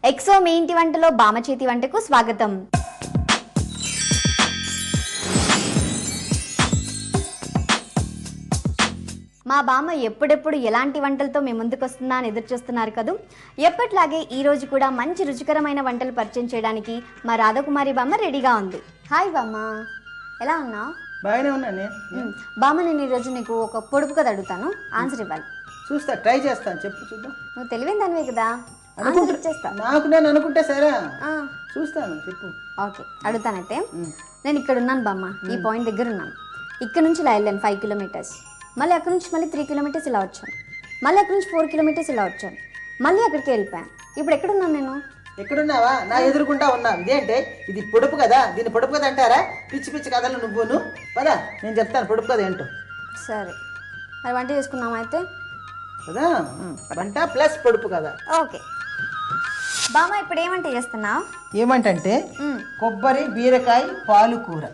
Exo మీ ఇంటి వంటలో బామ చేతి వంటకు స్వాగతం. మా బామ ఎప్పుడెప్పుడు ఎలాంటి వంటలతో మీ ముందుకు వస్తుందా అని ఎదురు చూస్తున్నారు కదా. ఎప్పట్లాగే ఈ రోజు కూడా మంచి రుచికరమైన వంటలు పరిచయం చేయడానికి మా రాధాకుమారి బామ్మ రెడీగా ఉంది. హాయ్ బామ్మ, ఎలా ఉన్నావు? బాగానే ఉన్నాను బామ్మ. నేను ఈరోజు నీకు ఒక పొడుపు కథ అడుగుతాను, ఆన్సర్ ఇవ్వాలి. చూస్తా, ట్రై చేస్తాను. చెప్పు చూద్దాం. నువ్వు తెలివైన దానివే కదా, చేస్తా. నాకు నేను అనుకుంటే సరే చూస్తాను, చెప్పు. ఓకే, అడుగుతానైతే. నేను ఇక్కడ ఉన్నాను బామ్మ, ఈ పాయింట్ దగ్గర ఉన్నాను. ఇక్కడ నుంచి ఇలా వెళ్ళాను 5 కిలోమీటర్స్, మళ్ళీ అక్కడ నుంచి మళ్ళీ 3 కిలోమీటర్స్ ఇలా వచ్చాను, మళ్ళీ అక్కడ నుంచి 4 కిలోమీటర్స్ ఇలా వచ్చాను, మళ్ళీ అక్కడికి వెళ్ళిపోయాను. ఇప్పుడు ఎక్కడున్నాను నేను? ఎక్కడున్నావా? నా ఎదురుకుంటా ఉన్నావు. ఇదేంటే ఇది పొడుపు కదా, దీన్ని పొడుపు కథ అంటారా? పిచ్చి పిచ్చి కథలు నువ్వును. పదా నేను చెప్తాను పొడుపు కథ ఏంటో. సరే, మరి వంట చేసుకున్నామా అయితే? కదా, వంట ప్లస్ పొడుపు కదా. ఓకే బామ్మ, ఇప్పుడు ఏమంటే చేస్తున్నావు? ఏమంటే కొబ్బరి బీరకాయ పాలు కూర.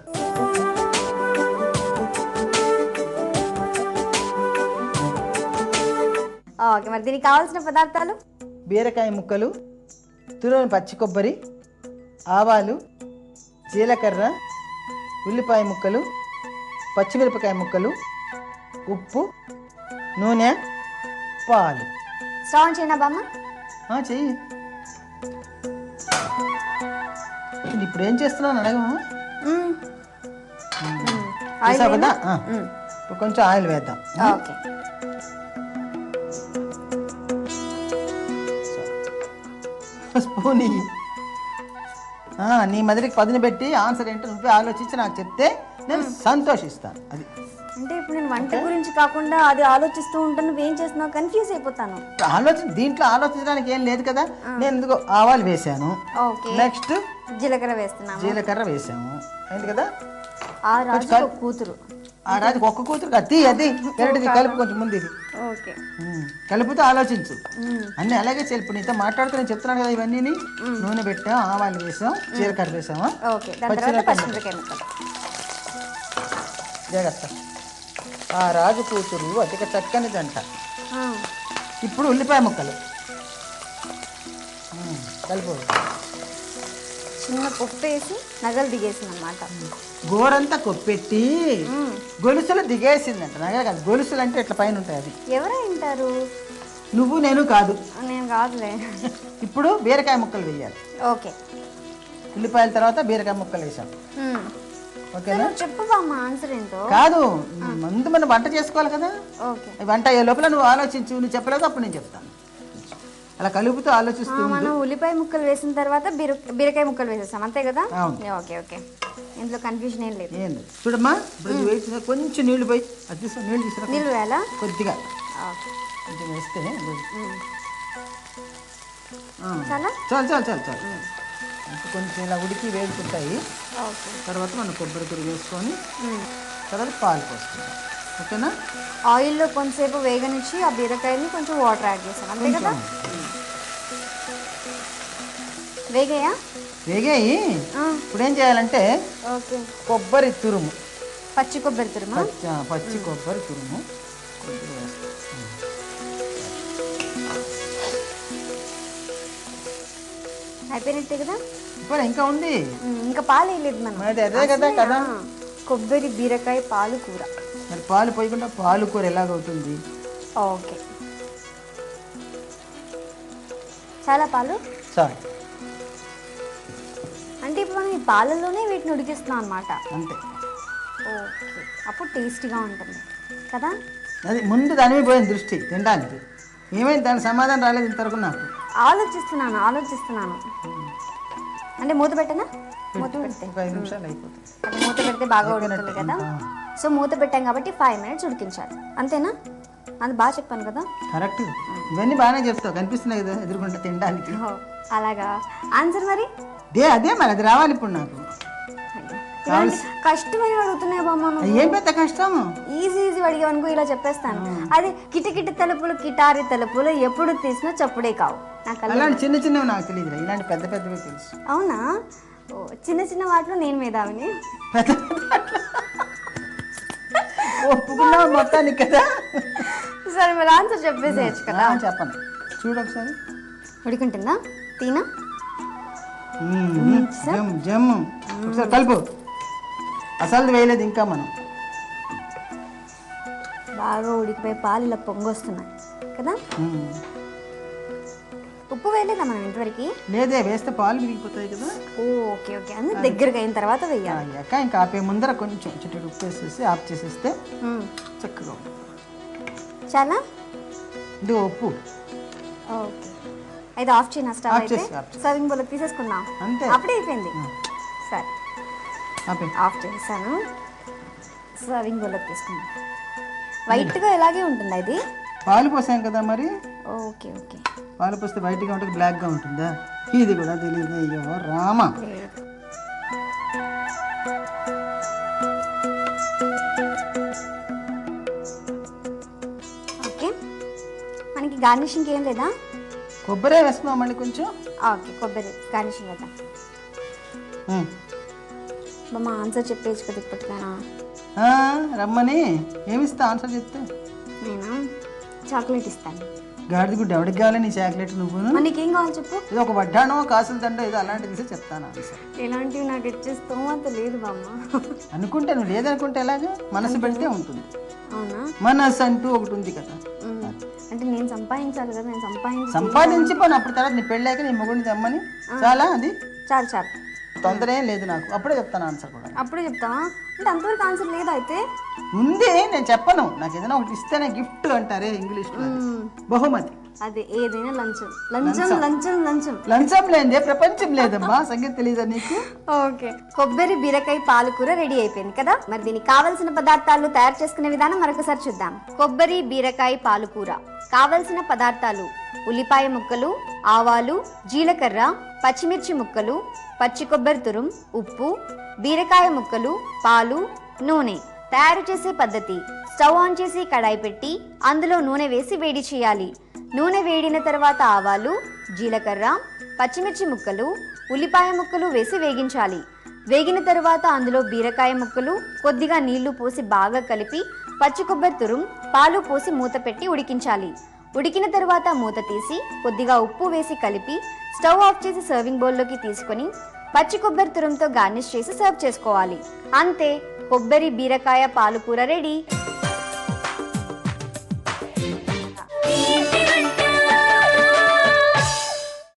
ఓకే, మరి దీనికి కావాల్సిన పదార్థాలు: బీరకాయ ముక్కలు, తురిమిన పచ్చి కొబ్బరి, ఆవాలు, జీలకర్ర, ఉల్లిపాయ ముక్కలు, పచ్చిమిరపకాయ ముక్కలు, ఉప్పు, నూనె, పాలు. స్టవ్ చేయనా బామ్మ? చెయ్యి. ఇప్పుడు ఏం చేస్తున్నాను అడగమా? కదా, ఇప్పుడు కొంచెం ఆయిల్ వేద్దాం. Okay, spoon. నీ మదిరికి పదును పెట్టి ఆన్సర్ ఏంటో నువ్వే ఆలోచించి నాకు చెప్తే నేను సంతోషిస్తాను. అది అంటే ఇప్పుడు నేను వంట గురించి కాకుండా అది ఆలోచిస్తూ ఉంటాను, నువ్వేం చేస్తున్నావు కన్ఫ్యూజ్ అయిపోతాను. దీంట్లో ఆలోచించడానికి ఏం లేదు కదా. నేను ఎందుకో ఆవాలు వేసాను. ఓకే, నెక్స్ట్ జీలకర్ర వేస్తున్నాను. జీలకర్ర వేసాము అయింది కదా. ఆ రాజు కూతురు, ఆ రాజుకి ఒక్క కూతురు అది అది కరెక్ట్ది. కలుపు కొంచెం ముందు ఇది. ఓకే, కలుపుతూ ఆలోచించు. అన్నీ అలాగే చెల్పు. నీతో మాట్లాడుతూ నేను చెప్తున్నాను కదా. ఇవన్నీ నూనె పెట్టాం, ఆవాలు వేసాం, జీలకర్ర వేసామా. జాగ్రత్త. ఆ రాజు కూతురు అతిక చక్కనిది అంట. ఇప్పుడు ఉల్లిపాయ ముక్కలు కలుపు. చిన్న పప్పు వేసి నగలు దిగేసింది అనమాట. గోరంతా కొప్పెట్టి గొలుసులు దిగేసిందంట. నగలు కాదు, గొలుసులు అంటే ఇట్లా పైన ఉంటాయి. అది ఎవరై ఉంటారు? నువ్వు నేను కాదు. నేను కాదులే. ఇప్పుడు బీరకాయ ముక్కలు వేయాలి. ఓకే, ఉల్లిపాయల తర్వాత బీరకాయ ముక్కలు వేసాం. ఓకేనా? చెప్పు బామ్మ, ఆన్సర్ ఏంటో. కాదు, ముందు మనం వంట చేసుకోవాలి కదా. ఓకే, వంట అయ్యే లోపల నువ్వు ఆలోచించు. నువ్వు చెప్పలేదు, అప్పుడు నేను చెప్తాను. అలా కలుపుతూ ఆలోచిస్తూ మనం ఉల్లిపాయ ముక్కలు వేసిన తర్వాత బీరకాయ ముక్కలు వేసేస్తాం, అంతే కదా. ఓకే ఓకే, ఇందులో కన్ఫ్యూజన్ ఏం లేదు. ఏంది చూడమ్మా, ఇప్పుడు వేసిన కొంచెం నీళ్లు పోయి అది తీసుకుని నీళ్ళు తీసుకురా. నీళ్ళు వేయాలా? కొద్దిగా కొంచెం వేస్తే చాలా చాలు చాలు చాలు చాలు. కొంచెం ఇలా ఉడికి వేడుకుంటాయి. తర్వాత మనం కొబ్బరి తురుగు వేసుకొని తర్వాత పాలు పోసుకుంటాం. ఓకేనా? ఆయిల్లో కొంచెంసేపు వేగనిచ్చి ఆ బీరకాయని కొంచెం వాటర్ యాడ్ చేస్తాం, అంతే కదా. వేగాయా? వేగాయి. ఇప్పుడు ఏం చేయాలంటే కొబ్బరి తురుము, పచ్చి కొబ్బరి తురుము, పచ్చి కొబ్బరి తురుము అయిపోయినట్టే కదా. ఇప్పుడు ఇంకా ఉంది, ఇంకా పాలు వేయలేదు మనం. అదే కదా కదా. కొబ్బరి బీరకాయ పాలు కూర. మరి పాలు పోయకుండా పాలు కూర ఎలాగవుతుంది? ఓకే, చాలా పాలు చాలు. అంటే ఇప్పుడు మనం ఈ పాలల్లోనే వీటిని ఉడికిస్తున్నాం అనమాట. అంతే. ఓకే, అప్పుడు టేస్టీగా ఉంటుంది కదా. అది ముందు దాని మీద పోయిన దృష్టి తినడానికి. ఏమైంది, దాని సమాధానం రాలేదు ఇంతవరకు నాకు. ఆలోచిస్తున్నాను. అంటే మూత పెట్టనా? మూత పెడితే 5 నిమిషాలు అయిపోతుంది. మూత పెడితే బాగా ఉడుకుతుంది కదా. సో మూత పెట్టాం కాబట్టి 5 మినిట్స్ ఉడికించాలి, అంతేనా? అది బాగా చెప్పాను కదా. కరెక్ట్. ఇవన్నీ బాగానే చెప్తావు, కనిపిస్తున్నాయి కదా ఎదురుకుంటే తినడానికి. అలాగా. ఆన్సర్ మరి అదే మరి అది రావాలి ఇప్పుడు నాకు. కష్టమైన అడుగుతున్నాయి బామ్మ. ఏం పెద్ద కష్టం, ఈజీ అడిగావనుకో ఇలా చెప్పేస్తాను. అది కిటకిట తలుపులు కిటారి తలుపులు ఎప్పుడు తీసినా చప్పుడే కావు. అలాంటి చిన్న చిన్నవి నాకు తెలియదు, ఇలాంటి పెద్ద పెద్దవి తెలుసు. అవునా? చిన్న చిన్న వాటిలో నేను మేధావిని. ఒప్పుకున్నావు మొత్తానికి కదా. సరే, మరి ఆన్సర్ చెప్పేసేయచ్చు కదా. చెప్పండి, చూడు ఒకసారి. ఉడికింటుందా? తీనా జమ్ జమ్ ఒకసారి కలుపు. అసలు వేయలేదు ఇంకా మనం. బాగా ఉడికిపోయి పాలు ఇలా పొంగొస్తున్నాయి కదా. ఉప్పు వేయలేదా మనం ఇంతవరకు? లేదే, వేస్తే పాలు విరిగిపోతాయి కదా. ఓకే ఓకే, అన్నీ దగ్గరగా అయిన తర్వాత వేయాలి. అయ్యాక ఇంకా ఆపే ముందర కొంచెం చిటికెడు ఉప్పు వేసేసి ఆఫ్ చేసేస్తే చక్కగా ఉంటుంది. చాలా ఇది ఉప్పు. ఓకే, అయితే ఆఫ్ చేయనా స్టవ్? అయితే సర్వింగ్ బౌల్ తీసేసుకుందాం. అంతే, అప్పుడే అయిపోయింది. సరే ఆఫ్ చేసాను. సర్వింగ్ బౌల్ తీసుకుందాం. వైట్గా ఎలాగే ఉంటుంది ఇది. పాలు పోసాం కదా మరి. ఓకే ఓకే, పాలు పోస్తే వైట్గా ఉంటుంది, బ్లాక్గా ఉంటుందా? ఇది కూడా తెలియదు. అయ్యో రామా. ఓకే, మనకి గార్నిషింగ్ ఏం లేదా? కొబ్బరి వేసుకున్నాం మళ్ళీ కొంచెం. ఓకే, కొబ్బరి గార్నిషింగ్ వేద్దాం. మా ఆన్సర్ చెప్పేసి కదా ఇప్పటికైనా. రమ్మని ఏమిస్తా ఆన్సర్ చెప్తే? నేను చాక్లెట్ ఇస్తాను. గాడిద గుడ్డ ఎవరికి కావాలి నీ చాక్లెట్? నువ్వు నీకేం కావాలి చెప్పు. ఇది ఒక వడ్డానో కాసుల దండ ఏదో అలాంటిది చెప్తాను ఆన్సర్. ఎలాంటివి నాకు ఇచ్చేస్తావు అంత లేదు బామ్మ. అనుకుంటే నువ్వు లేదనుకుంటే ఎలాగా? మనసు పెడితే ఉంటుంది. అవునా? మనసు అంటూ ఒకటి ఉంది కదా. అంటే నేను సంపాదించాలి కదా. నేను సంపాదించి పోను. అప్పుడు తర్వాత నీ పెళ్ళాక నీ మొగుడిని తెమ్మని. చాలా అది చాలు చాలు, తొందర ఏం లేదు నాకు. అప్పుడే చెప్తాను ఆన్సర్ కూడా. అప్పుడే చెప్తావా? అంటే అంతవరకు ఆన్సర్ లేదా? అయితే ఉంది, నేను చెప్పను. నాకు ఏదైనా ఒకటి ఇస్తేనే గిఫ్ట్ అంటారే ఇంగ్లీష్లో, బహుమతి. అదే ఏదైనా లంచం లంచం లంచం లంచం. లంచం లేదే ప్రపంచం లేదమ్మా. సంగతి తెలీదా నీకు? ఓకే, కొబ్బరి బీరకాయ పాలకూర రెడీ అయిపోయింది కదా. మరి దీనికి కావలసిన పదార్థాలు తయారు చేసుకునే విధానం మరొకసారి చూద్దాం. కొబ్బరి బీరకాయ పాలకూర కావలసిన పదార్థాలు: ఉల్లిపాయ ముక్కలు, ఆవాలు, జీలకర్ర, పచ్చిమిర్చి ముక్కలు, పచ్చి కొబ్బరి తురుం, ఉప్పు, బీరకాయ ముక్కలు, పాలు, నూనె. తయారు చేసే పద్ధతి: స్టవ్ ఆన్ చేసి కడాయి పెట్టి అందులో నూనె వేసి వేడి చేయాలి. నూనె వేడిన తర్వాత ఆవాలు, జీలకర్ర, పచ్చిమిర్చి ముక్కలు, ఉల్లిపాయ ముక్కలు వేసి వేగించాలి. వేగిన తరువాత అందులో బీరకాయ ముక్కలు, కొద్దిగా నీళ్లు పోసి బాగా కలిపి పచ్చి కొబ్బరి తురుం, పాలు పోసి మూత పెట్టి ఉడికించాలి. ఉడికిన తరువాత మూత తీసి కొద్దిగా ఉప్పు వేసి కలిపి స్టవ్ ఆఫ్ చేసి సర్వింగ్ బౌల్లోకి తీసుకొని పచ్చి కొబ్బరి తురుంతో గార్నిష్ చేసి సర్వ్ చేసుకోవాలి. అంతే, కొబ్బరి బీరకాయ పాలకూర రెడీ.